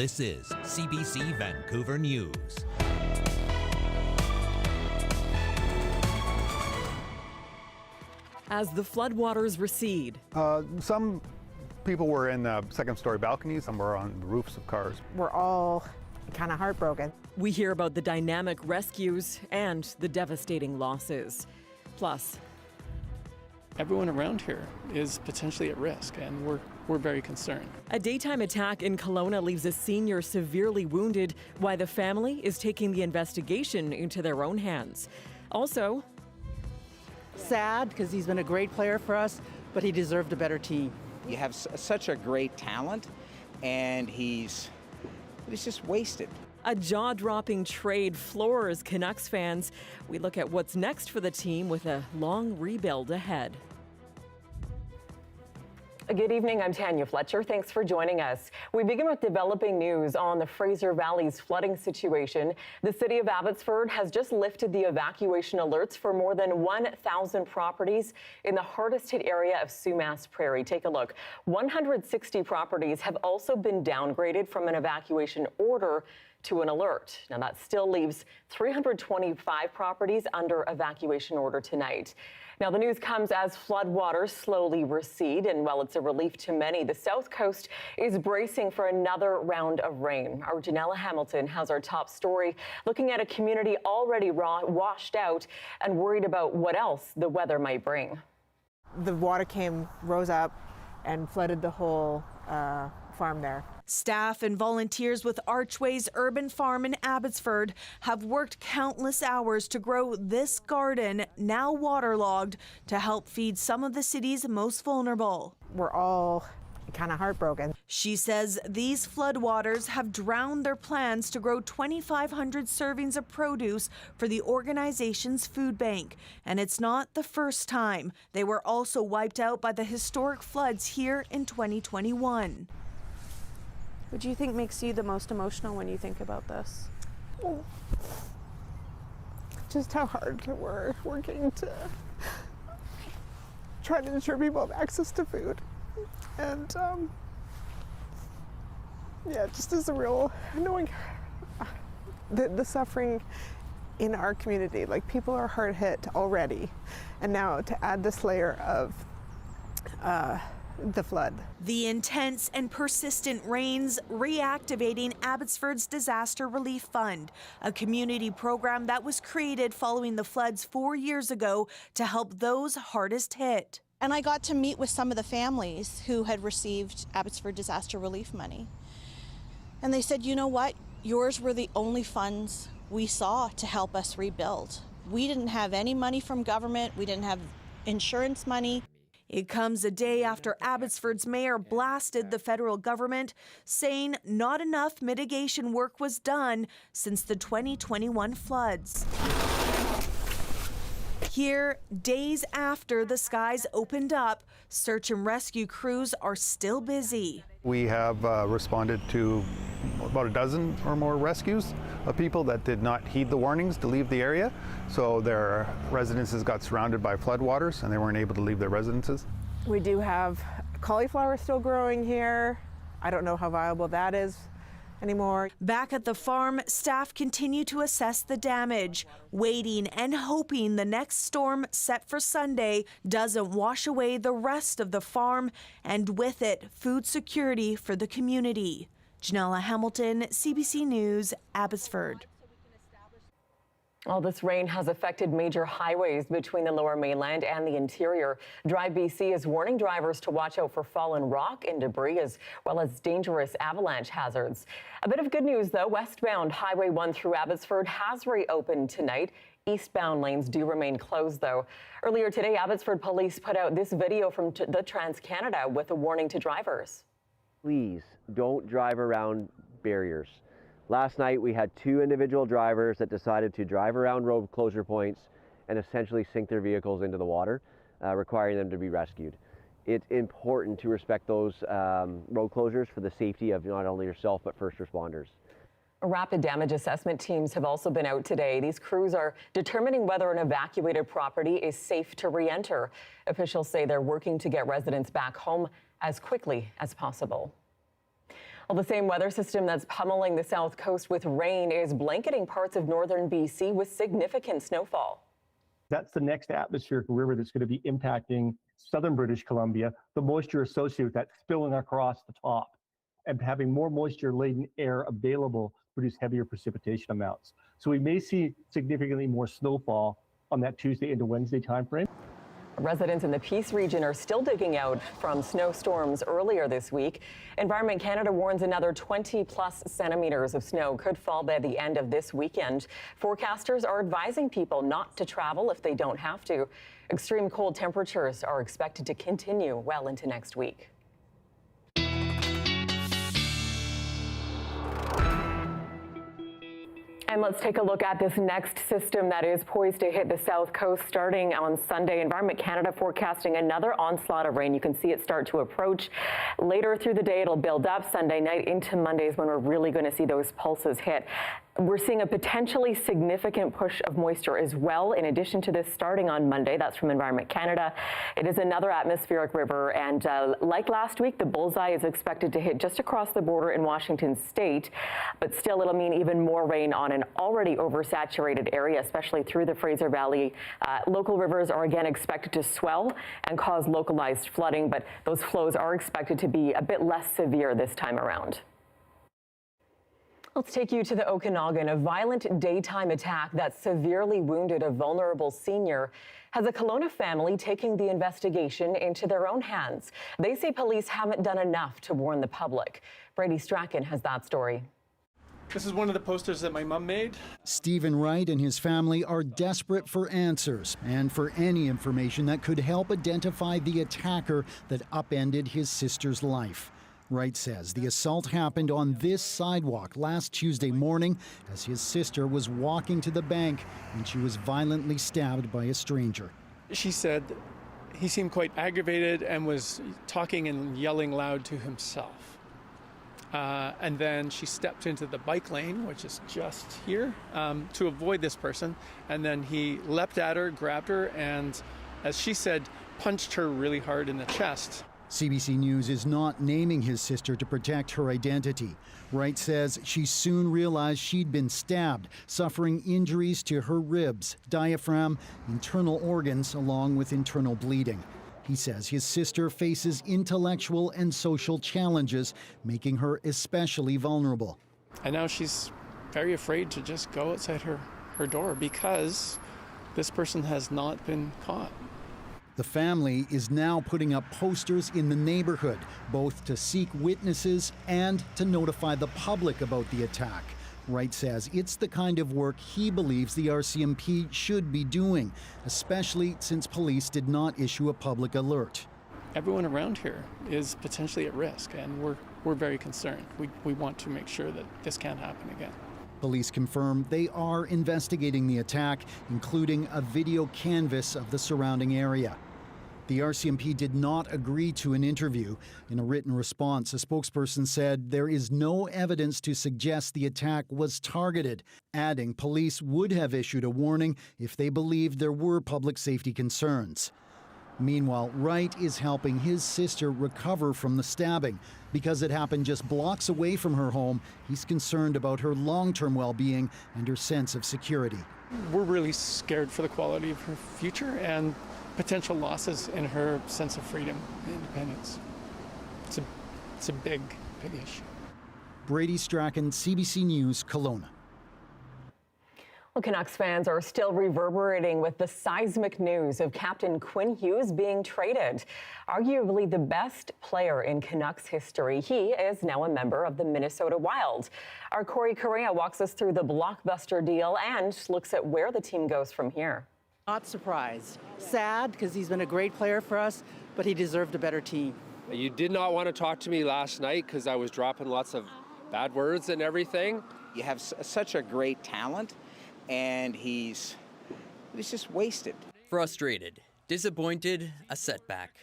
This is CBC Vancouver News. As the floodwaters recede, Some people were in second-story balconies, some were on the roofs of cars. We're all kind of heartbroken. we hear about the dynamic rescues and the devastating losses. Plus, everyone around here is potentially at risk, and we're very concerned. a daytime attack in Kelowna leaves a senior severely wounded, why the family is taking the investigation into their own hands. Also, Sad because he's been a great player for us, but he deserved a better team. You have such a great talent, and he's just wasted. a jaw-dropping trade floors Canucks fans. We look at what's next for the team with a long rebuild ahead. Good evening, I'm Tanya Fletcher. Thanks for joining us. We begin with developing news on the Fraser Valley's flooding situation. The city of Abbotsford has just lifted the evacuation alerts for more than 1,000 properties in the hardest hit area of Sumas Prairie. Take a look. 160 properties have also been downgraded from an evacuation order to an alert. Now that still leaves 325 properties under evacuation order tonight. Now the news comes as floodwaters slowly recede, and while it's a relief to many, the South Coast is bracing for another round of rain. Our Janella Hamilton has our top story, looking at a community already washed out and worried about what else the weather might bring. The water rose up and flooded the whole farm there. Staff and volunteers with Archway's Urban Farm in Abbotsford have worked countless hours to grow this garden, now waterlogged, to help feed some of the city's most vulnerable. We're all kind of heartbroken. She says these floodwaters have drowned their plans to grow 2,500 servings of produce for the organization's food bank. And it's not the first time. They were also wiped out by the historic floods here in 2021. What do you think makes you the most emotional when you think about this? Just how hard we're working to try to ensure people have access to food. And yeah, just as a real knowing the suffering in our community. Like, people are hard hit already, and now to add this layer of the flood. The intense and persistent rains reactivating Abbotsford's Disaster Relief Fund, a community program that was created following the floods 4 years ago to help those hardest hit. And I got to meet with some of the families who had received Abbotsford Disaster Relief money. And they said, you know what? Yours were the only funds we saw to help us rebuild. We didn't have any money from government. We didn't have insurance money. It comes a day after Abbotsford's mayor blasted the federal government, saying not enough mitigation work was done since the 2021 floods. Here, days after the skies opened up, search and rescue crews are still busy. We have responded to about a dozen or more rescues of people that did not heed the warnings to leave the area. So their residences got surrounded by floodwaters and they weren't able to leave their residences. We do have cauliflower still growing here. I don't know how viable that is anymore. Back at the farm, staff continue to assess the damage, waiting and hoping the next storm set for Sunday doesn't wash away the rest of the farm, and with it, food security for the community. Janella Hamilton, CBC News, Abbotsford. All this rain has affected major highways between the Lower Mainland and the interior. Drive BC is warning drivers to watch out for fallen rock and debris, as well as dangerous avalanche hazards. A bit of good news, though. Westbound Highway 1 through Abbotsford has reopened tonight. Eastbound lanes do remain closed, though. Earlier today, Abbotsford police put out this video from the Trans-Canada with a warning to drivers. Please don't drive around barriers. Last night we had 2 individual drivers that decided to drive around road closure points and essentially sink their vehicles into the water, requiring them to be rescued. It's important to respect those road closures for the safety of not only yourself but first responders. Rapid damage assessment teams have also been out today. These crews are determining whether an evacuated property is safe to re-enter. Officials say they're working to get residents back home as quickly as possible. Well, the same weather system that's pummeling the south coast with rain is blanketing parts of northern BC with significant snowfall. That's the next atmospheric river that's going to be impacting southern British Columbia, the moisture associated with that spilling across the top and having more moisture-laden air available produce heavier precipitation amounts. So we may see significantly more snowfall on that Tuesday into Wednesday timeframe. Residents in the Peace region are still digging out from snowstorms earlier this week. Environment Canada warns another 20+ centimeters of snow could fall by the end of this weekend. Forecasters are advising people not to travel if they don't have to. Extreme cold temperatures are expected to continue well into next week. And let's take a look at this next system that is poised to hit the south coast starting on Sunday. Environment Canada forecasting another onslaught of rain. You can see it start to approach. Later through the day, it'll build up Sunday night into Monday is when we're really going to see those pulses hit. We're seeing a potentially significant push of moisture as well, in addition to this starting on Monday. That's from Environment Canada. It is another atmospheric river, and like last week, the bullseye is expected to hit just across the border in Washington state, but still it'll mean even more rain on an already oversaturated area, especially through the Fraser Valley. Local rivers are again expected to swell and cause localized flooding, but those flows are expected to be a bit less severe this time around. Let's take you to the Okanagan. A violent daytime attack that severely wounded a vulnerable senior has a Kelowna family taking the investigation into their own hands. They say police haven't done enough to warn the public. Brady Strachan has that story. This is one of the posters that my mom made. Stephen Wright and his family are desperate for answers and for any information that could help identify the attacker that upended his sister's life. Wright says the assault happened on this sidewalk last Tuesday morning as his sister was walking to the bank and she was violently stabbed by a stranger. She said he seemed quite aggravated and was talking and yelling loud to himself. And then she stepped into the bike lane, which is just here, to avoid this person. And then he leapt at her, grabbed her, and as she said, punched her really hard in the chest. CBC News is not naming his sister to protect her identity. Wright says she soon realized she'd been stabbed, suffering injuries to her ribs, diaphragm, internal organs, along with internal bleeding. He says his sister faces intellectual and social challenges, making her especially vulnerable. And now she's very afraid to just go outside her door because this person has not been caught. The family is now putting up posters in the neighborhood, both to seek witnesses and to notify the public about the attack. Wright says it's the kind of work he believes the RCMP should be doing, especially since police did not issue a public alert. Everyone around here is potentially at risk, and we're very concerned. We want to make sure that this can't happen again. Police confirm they are investigating the attack, including a video canvas of the surrounding area. The RCMP did not agree to an interview. In a written response, a spokesperson said there is no evidence to suggest the attack was targeted, adding police would have issued a warning if they believed there were public safety concerns. Meanwhile, Wright is helping his sister recover from the stabbing. Because it happened just blocks away from her home, he's concerned about her long-term well-being and her sense of security. We're really scared for the quality of her future and potential losses in her sense of freedom and independence. It's a big issue. Brady Strachan, CBC News, Kelowna. Well, Canucks fans are still reverberating with the seismic news of Captain Quinn Hughes being traded. Arguably the best player in Canucks history, he is now a member of the Minnesota Wild. Our Corey Correa walks us through the blockbuster deal and looks at where the team goes from here. Not surprised. Sad because he's been a great player for us, but he deserved a better team. You did not want to talk to me last night because I was dropping lots of bad words and everything. You have such a great talent, and he's just wasted. Frustrated, disappointed, a setback.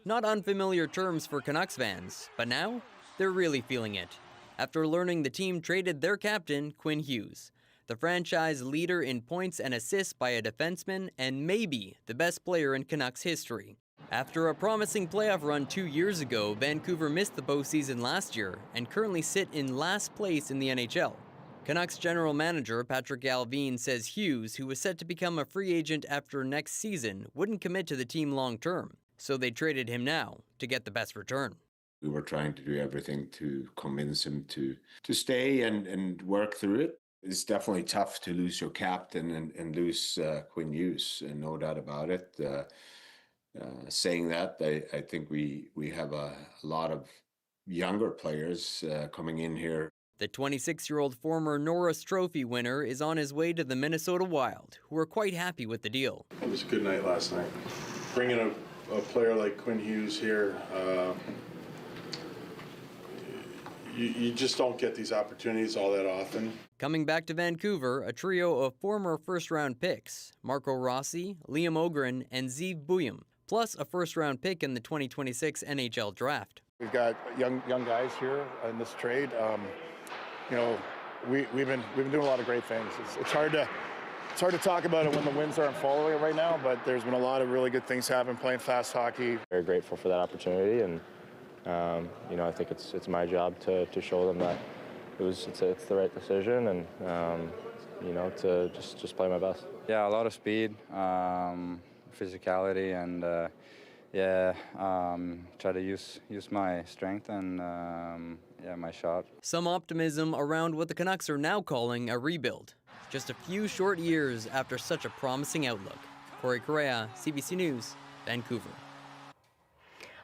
Not unfamiliar terms for Canucks fans, but now they're really feeling it after learning the team traded their captain, Quinn Hughes, the franchise leader in points and assists by a defenseman and maybe the best player in Canucks history. After a promising playoff run 2 years ago, Vancouver missed the postseason last year and currently sit in last place in the NHL. Canucks general manager Patrick Allvin says Hughes, who was set to become a free agent after next season, wouldn't commit to the team long term, so they traded him now to get the best return. We were trying to do everything to convince him to stay and work through it. It's definitely tough to lose your captain and lose Quinn Hughes, and no doubt about it. Saying that, I think we have a lot of younger players coming in here. The 26-year-old former Norris Trophy winner is on his way to the Minnesota Wild, who are quite happy with the deal. It was a good night last night. Bringing a player like Quinn Hughes here, you just don't get these opportunities all that often. Coming back to Vancouver, a trio of former first-round picks, Marco Rossi, Liam Ogren, and Zeev Buyum, plus a first-round pick in the 2026 NHL draft. We've got young guys here in this trade. You know, we've been doing a lot of great things. It's hard to talk about it when the winds aren't following it right now, but there's been a lot of really good things happening playing fast hockey. Very grateful for that opportunity, and you know, I think it's my job to show them that it's the right decision, and you know, to just play my best. Yeah, a lot of speed, physicality, and try to use my strength and my shot. Some optimism around what the Canucks are now calling a rebuild, just a few short years after such a promising outlook. Corey Correa, CBC News, Vancouver.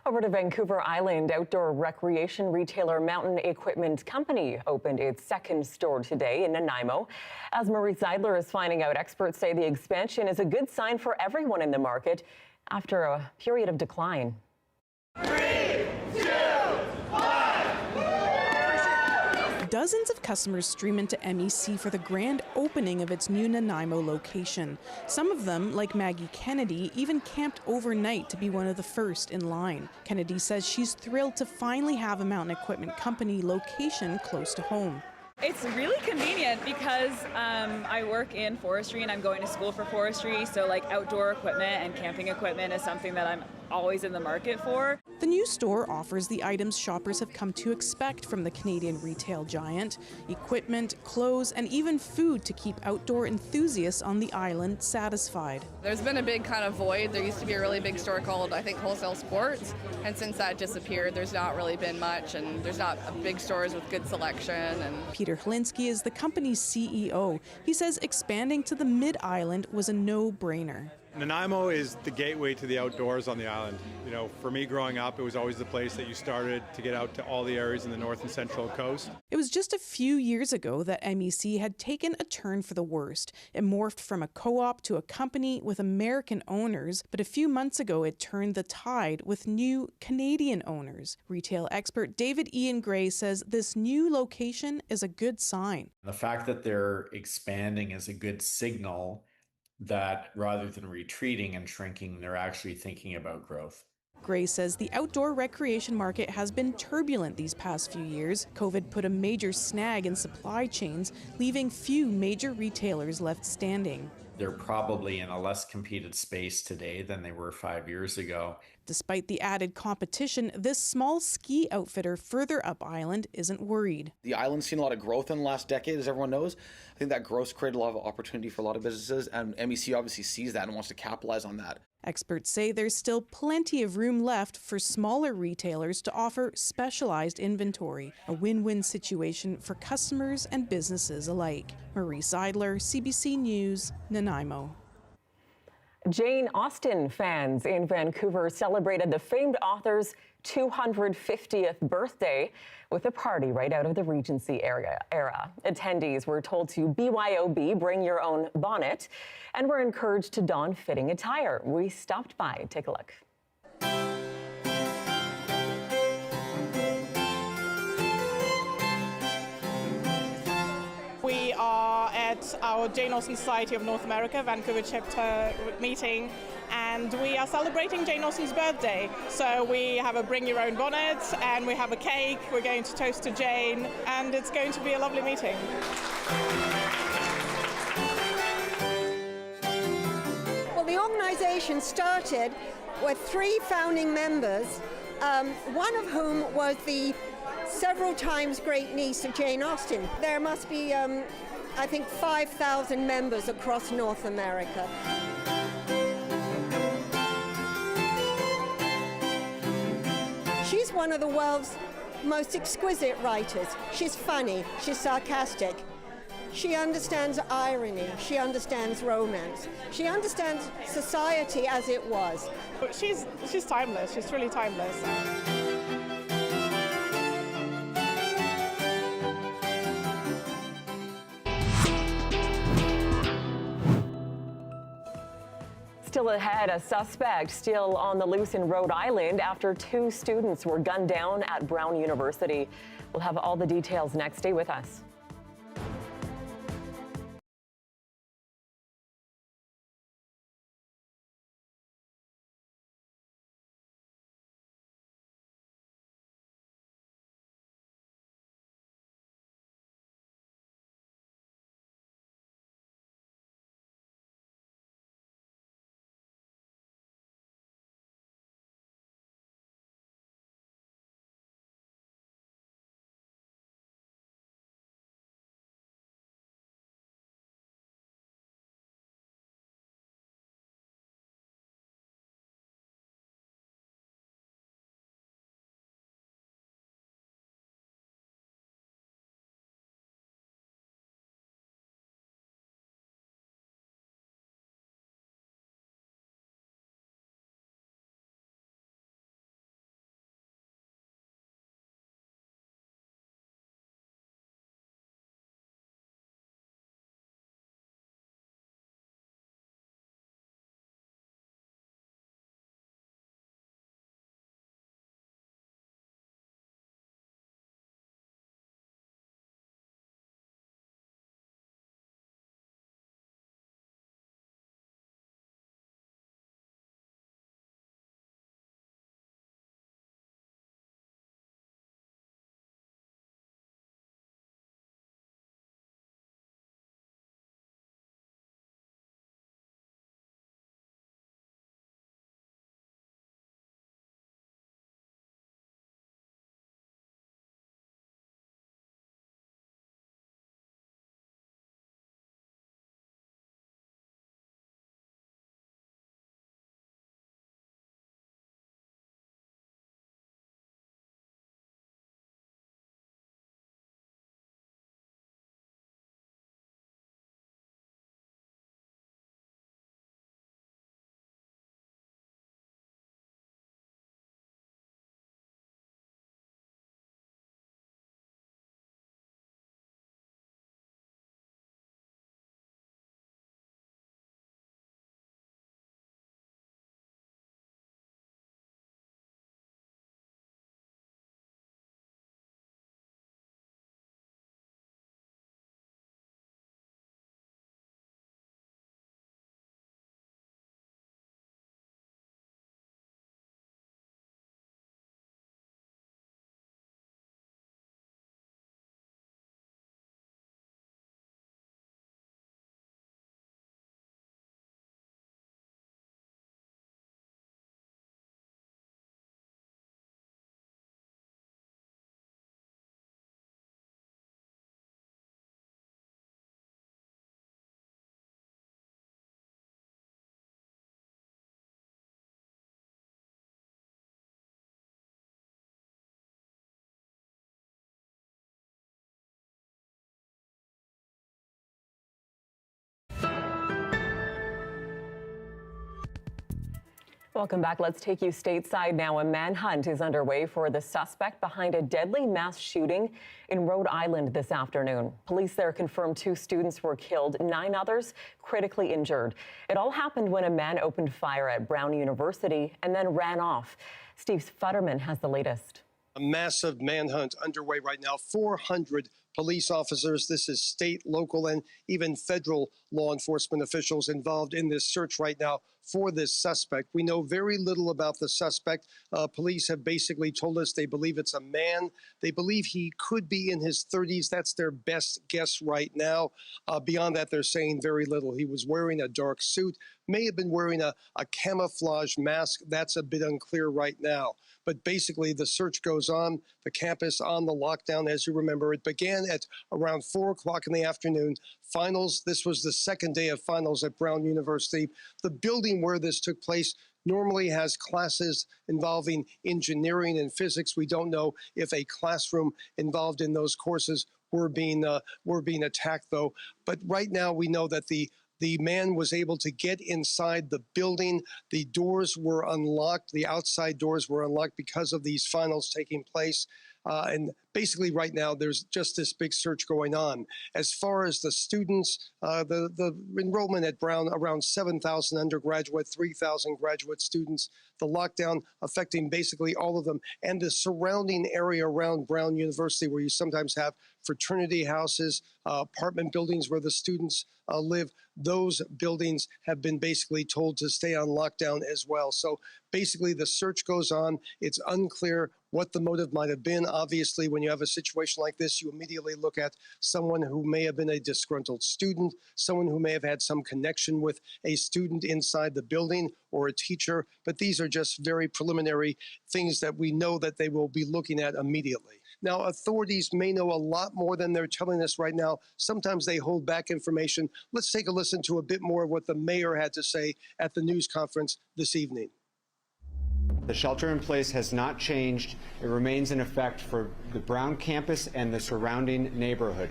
Over to Vancouver Island, outdoor recreation retailer Mountain Equipment Company opened its second store today in Nanaimo. As Marie Seidler is finding out, experts say the expansion is a good sign for everyone in the market after a period of decline. 3, 2, 1. Dozens of customers stream into MEC for the grand opening of its new Nanaimo location. Some of them, like Maggie Kennedy, even camped overnight to be one of the first in line. Kennedy says she's thrilled to finally have a Mountain Equipment Company location close to home. It's really convenient because I work in forestry and I'm going to school for forestry, so like outdoor equipment and camping equipment is something that I'm always in the market for. The new store offers the items shoppers have come to expect from the Canadian retail giant: equipment, clothes, and even food to keep outdoor enthusiasts on the island satisfied. There's been a big kind of void. There used to be a really big store called, I think, Wholesale Sports, and since that disappeared, there's not really been much, and there's not big stores with good selection. And Peter Hlinsky is the company's CEO. He says expanding to the mid-island was a no-brainer. Nanaimo is the gateway to the outdoors on the island. You know, for me growing up, it was always the place that you started to get out to all the areas in the north and central coast. It was just a few years ago that MEC had taken a turn for the worst. It morphed from a co-op to a company with American owners, but a few months ago it turned the tide with new Canadian owners. Retail expert David Ian Gray says this new location is a good sign. The fact that they're expanding is a good signal that rather than retreating and shrinking, they're actually thinking about growth. Gray says the outdoor recreation market has been turbulent these past few years. COVID put a major snag in supply chains, leaving few major retailers left standing. They're probably in a less competed space today than they were 5 years ago. Despite the added competition, this small ski outfitter further up island isn't worried. The island's seen a lot of growth in the last decade, as everyone knows. I think that growth created a lot of opportunity for a lot of businesses, and MEC obviously sees that and wants to capitalize on that. Experts say there's still plenty of room left for smaller retailers to offer specialized inventory, a win-win situation for customers and businesses alike. Marie Seidler, CBC News, Nanaimo. Jane Austen fans in Vancouver celebrated the famed author's 250th birthday with a party right out of the Regency era. Attendees were told to BYOB, bring your own bonnet, and were encouraged to don fitting attire. We stopped by. Take a look. We are at our Jane Austen Society of North America, Vancouver chapter meeting, and we are celebrating Jane Austen's birthday. So we have a bring your own bonnet and we have a cake. We're going to toast to Jane, and it's going to be a lovely meeting. Well, the organization started with 3 founding members, one of whom was the several times great niece of Jane Austen. There must be, I think, 5,000 members across North America. She's one of the world's most exquisite writers. She's funny, she's sarcastic. She understands irony, she understands romance, she understands society as it was. She's timeless, she's really timeless. Still ahead, a suspect still on the loose in Rhode Island after 2 students were gunned down at Brown University. We'll have all the details next. Stay with us. Welcome back. Let's take you stateside now. A manhunt is underway for the suspect behind a deadly mass shooting in Rhode Island this afternoon. Police there confirmed 2 students were killed, 9 others critically injured. It all happened when a man opened fire at Brown University and then ran off. Steve Futterman has the latest. A massive manhunt underway right now. 400 police officers. This is state, local, and even federal law enforcement officials involved in this search right now for this suspect. We know very little about the suspect. Police have basically told us they believe it's a man. They believe he could be in his 30s. That's their best guess right now. Beyond that, they're saying very little. He was wearing a dark suit, may have been wearing a camouflage mask. That's a bit unclear right now. But basically, the search goes on. The campus on the lockdown, as you remember, it began at around 4 o'clock in the afternoon. Finals, this was the second day of finals at Brown University. The building where this took place normally has classes involving engineering and physics. We don't know if a classroom involved in those courses were being attacked, though. But right now, we know that the man was able to get inside the building. The doors were unlocked. The outside doors were unlocked because of these finals taking place. And basically right now, there's just this big search going on. As far as the students, the enrollment at Brown, around 7,000 undergraduate, 3,000 graduate students, the lockdown affecting basically all of them, and the surrounding area around Brown University, where you sometimes have fraternity houses, apartment buildings where the students live. Those buildings have been basically told to stay on lockdown as well. So basically the search goes on. It's unclear what the motive might have been. Obviously, when you have a situation like this, you immediately look at someone who may have been a disgruntled student, someone who may have had some connection with a student inside the building or a teacher. But these are just very preliminary things that we know that they will be looking at immediately. Now, authorities may know a lot more than they're telling us right now. Sometimes they hold back information. Let's take a listen to a bit more of what the mayor had to say at the news conference this evening. The shelter in place has not changed. It remains in effect for the Brown campus and the surrounding neighborhood.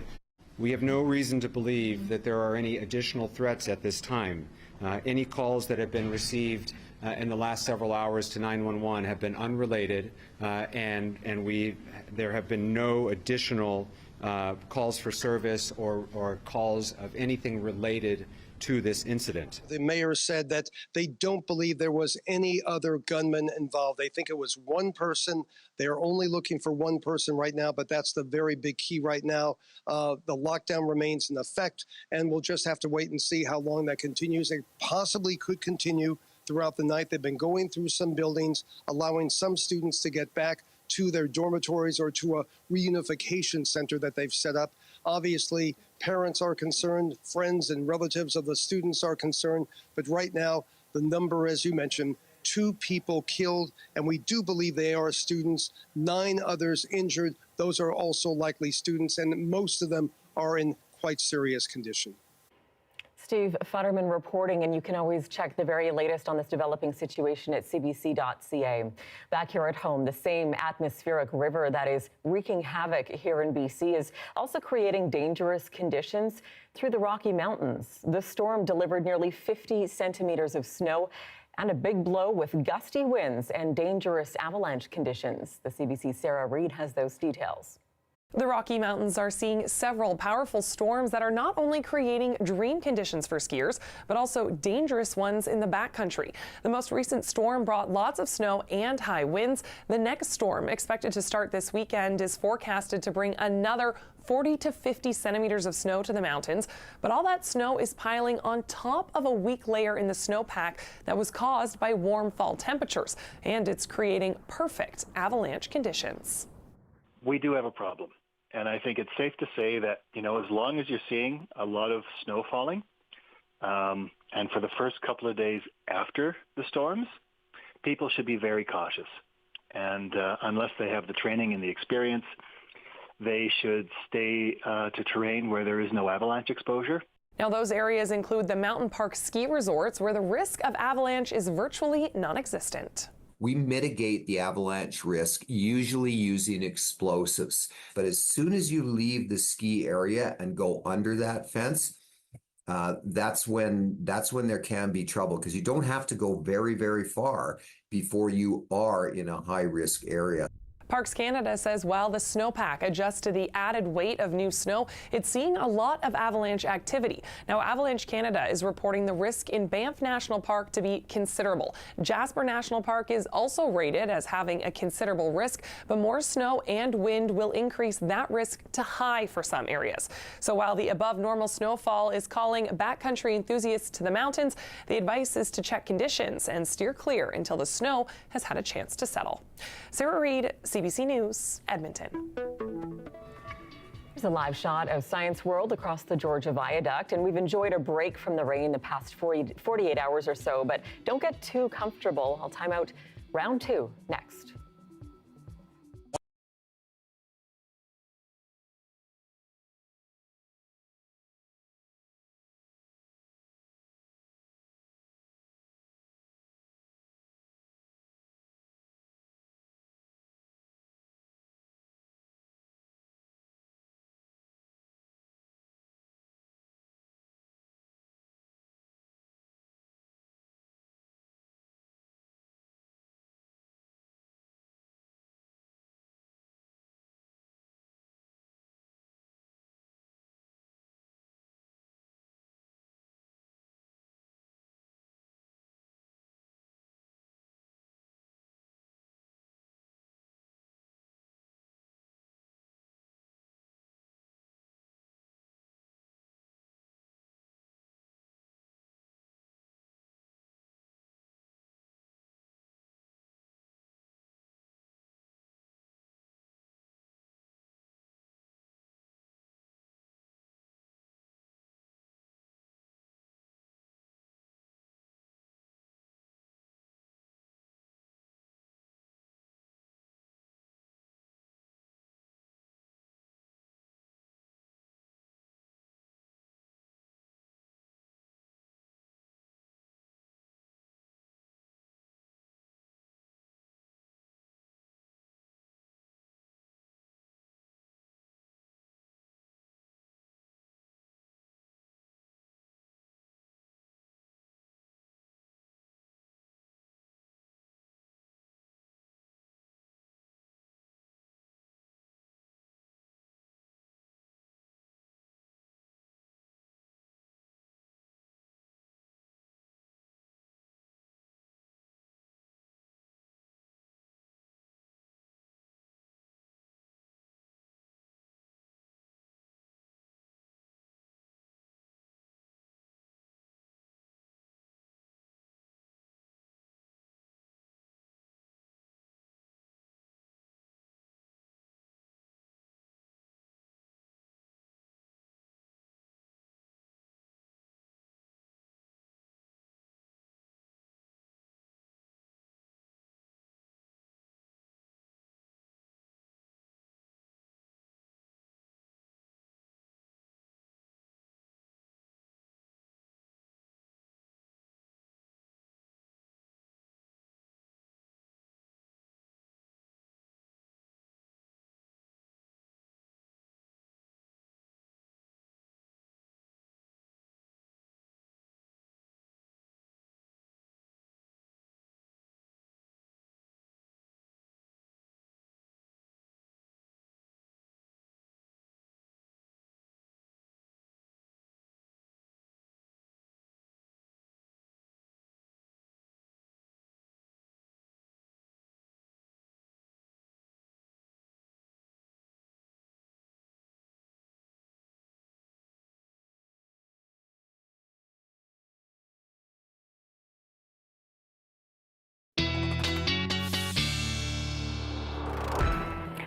We have no reason to believe that there are any additional threats at this time. Any calls that have been received in the last several hours to 911 have been unrelated, and there have been no additional calls for service or calls of anything related to this incident. The mayor said that they don't believe there was any other gunman involved. They think it was one person. They're only looking for one person right now, but that's the very big key right now. The lockdown remains in effect, and we'll just have to wait and see how long that continues. It possibly could continue throughout the night. They've been going through some buildings, allowing some students to get back to their dormitories or to a reunification center that they've set up. Obviously, parents are concerned, friends and relatives of the students are concerned, but right now, the number, as you mentioned, 2 people killed, and we do believe they are students, 9 others injured. Those are also likely students, and most of them are in quite serious condition. Steve Futterman reporting, and you can always check the very latest on this developing situation at cbc.ca. Back here at home, the same atmospheric river that is wreaking havoc here in BC is also creating dangerous conditions through the Rocky Mountains. The storm delivered nearly 50 centimeters of snow and a big blow with gusty winds and dangerous avalanche conditions. The CBC's Sarah Reed has those details. The Rocky Mountains are seeing several powerful storms that are not only creating dream conditions for skiers, but also dangerous ones in the backcountry. The most recent storm brought lots of snow and high winds. The next storm, expected to start this weekend, is forecasted to bring another 40 to 50 centimeters of snow to the mountains. But all that snow is piling on top of a weak layer in the snowpack that was caused by warm fall temperatures, and it's creating perfect avalanche conditions. We do have a problem. And I think it's safe to say that, as long as you're seeing a lot of snow falling, and for the first couple of days after the storms, people should be very cautious. And unless they have the training and the experience, they should stay to terrain where there is no avalanche exposure. Now, those areas include the mountain park ski resorts, where the risk of avalanche is virtually non-existent. We mitigate the avalanche risk usually using explosives. But as soon as you leave the ski area and go under that fence, that's when there can be trouble, because you don't have to go very, very far before you are in a high-risk area. Parks Canada says while the snowpack adjusts to the added weight of new snow, it's seeing a lot of avalanche activity. Now, Avalanche Canada is reporting the risk in Banff National Park to be considerable. Jasper National Park is also rated as having a considerable risk, but more snow and wind will increase that risk to high for some areas. So while the above normal snowfall is calling backcountry enthusiasts to the mountains, the advice is to check conditions and steer clear until the snow has had a chance to settle. Sarah Reed, CBC News, Edmonton. Here's a live shot of Science World across the Georgia Viaduct, and we've enjoyed a break from the rain the past 48 hours or so, but don't get too comfortable. I'll time out round 2 next.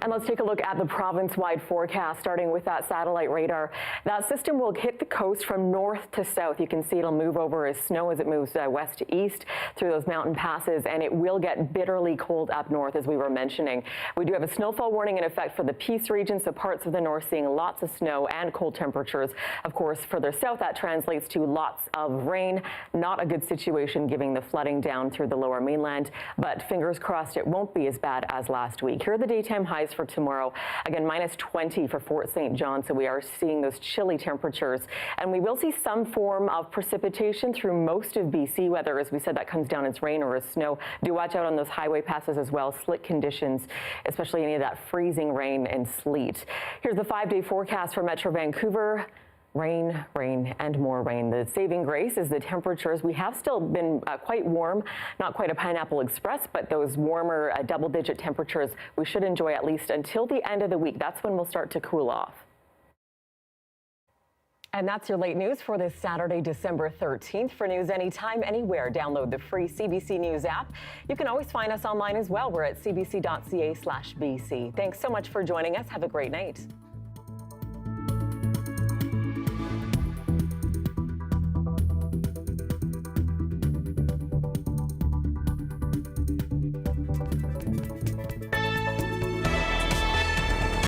And let's take a look at the province-wide forecast, starting with that satellite radar. That system will hit the coast from north to south. You can see it'll move over as snow as it moves west to east through those mountain passes, and it will get bitterly cold up north, as we were mentioning. We do have a snowfall warning in effect for the Peace region, so parts of the north seeing lots of snow and cold temperatures. Of course, further south, that translates to lots of rain. Not a good situation given the flooding down through the lower mainland, but fingers crossed it won't be as bad as last week. Here are the daytime highs for for tomorrow. Again, minus 20 for Fort St. John, so we are seeing those chilly temperatures. And we will see some form of precipitation through most of BC, whether, as we said, that comes down as rain or as snow. Do watch out on those highway passes as well. Slick conditions, especially any of that freezing rain and sleet. Here's the 5-day forecast for Metro Vancouver. Rain, rain, and more rain. The saving grace is the temperatures. We have still been quite warm, not quite a Pineapple Express, but those warmer double-digit temperatures we should enjoy at least until the end of the week. That's when we'll start to cool off. And that's your late news for this Saturday, December 13th. For news anytime, anywhere, download the free CBC News app. You can always find us online as well. We're at cbc.ca/BC. Thanks so much for joining us. Have a great night.